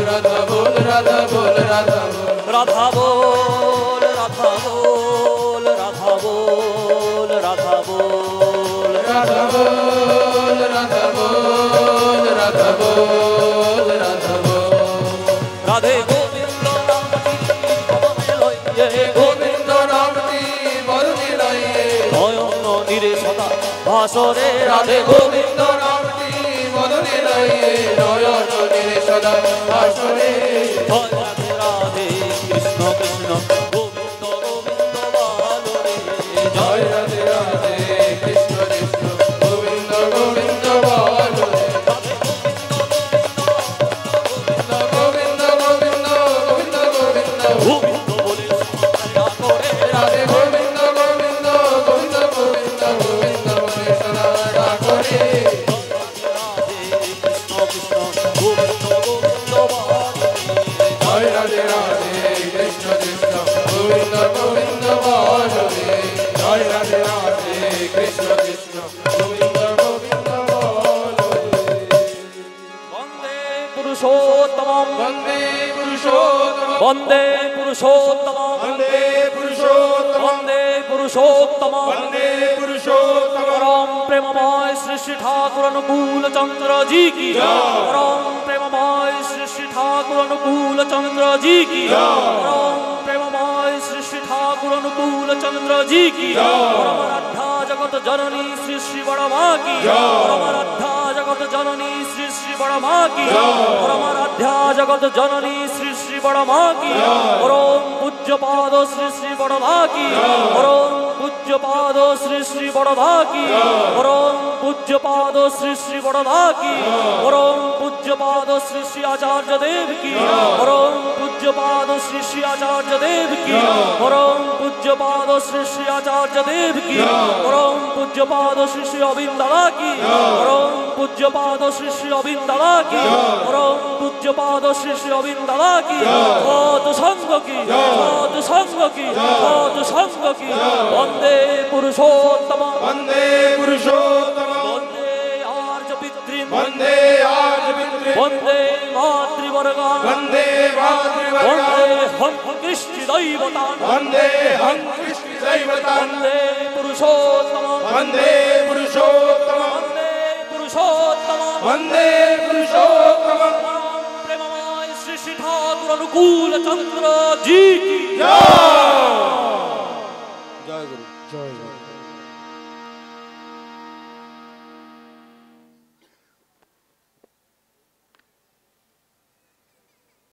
রাধা বল রাধা বল রাধা বল রাধা বল রাধা বল রাধা বল রাধা বল রাধা বল রাধা বল রাধা বল রাধা বল রাধে গোবিন্দ নামটি পবনে লইয়ে গোবিন্দ নামটি বরণি লইয়ে নয়ন নীরে সদা ভাসরে রাধে গোবিন্দ নামটি বরণি লইয়ে নয়ন নীরে সদা ভাসরে জয় রাধে রাধে কৃষ্ণ কৃষ্ণ গোবিন্দ গোবিন্দ বালরে জয় রাধে রাধে কৃষ্ণ কৃষ্ণ গোবিন্দ গোবিন্দ বলো গোবিন্দ গোবিন্দ গোবিন্দ গোবিন্দ গোবিন্দ বলে সদা করে রাধে গোবিন্দ গোবিন্দ গোবিন্দ গোবিন্দ গোবিন্দ বলে সদা করে রাধে কৃষ্ণ কৃষ্ণ গোবিন্দ গোবিন্দ বালরে জয় রাধে রাধে কৃষ্ণ কৃষ্ণ গোবিন্দ গোবিন্দ বলো জয় রাধে রাধে কৃষ্ণ কৃষ্ণ গোবিন্দ গোবিন্দ বলো বন্দে পুরুষোত্তমম বন্দে পুরুষোত্তম বন্দে পুরুষোত্তমম বন্দে পুরুষোত্তম বন্দে পুরুষোত্তমম বন্দে পুরুষোত্তম परम प्रेममय श्री श्री ठाकुर अनुकूल चंद्र जी की परम प्रेममय श्री श्री ठाकुर अनुकूल चंद्र जी की परम प्रेममय श्री श्री ठाकुर अनुकूल चंद्र जी की परमाराध्या जगत जननी श्री श्री बड़ा माँ की परमाराध्या जगत जननी श्री श्री बड़ा माँ की परमाराध्या जगत जननी श्री श्री बड़ा माँ की परम पूज्य पाद श्री श्री बड़ा की परम पूज्य पाद श्री श्री बड़ा की परम पूज्य पाद श्री श्री बड़ा की परम पूज्य पाद श्री श्री आचार्य देव की परम पूज्य पाद श्री श्री आचार्य देव की परम पूज्य पाद श्री श्री आचार्य देव की परम पूज्य पाद श्री श्री अविंदला की परम पूज्य पाद श्री श्री अविंदला की परम पूज्य पाद श्री श्री अविंदला की साधु संग की साधु संग की साधु संग की वंदे पुरुषोत्तम वन्दे पुरुषोत्तम वंदे आर्य पितृन् वन्दे आर्य पितृ वंदे मातृवर्गान् वन्दे मातृवर्गान् वंदे हम कृष्ण दैवतान् वन्दे हं कृष्ण दैवतान् वंदे पुरुषोत्तम वन्दे पुरुषोत्तम वंदे पुरुषोत्तम वन्दे पुरुषोत्तम प्रेममय श्री श्री ठाकुर अनुकूल चंद्र जी की जय गुरु जय गुरु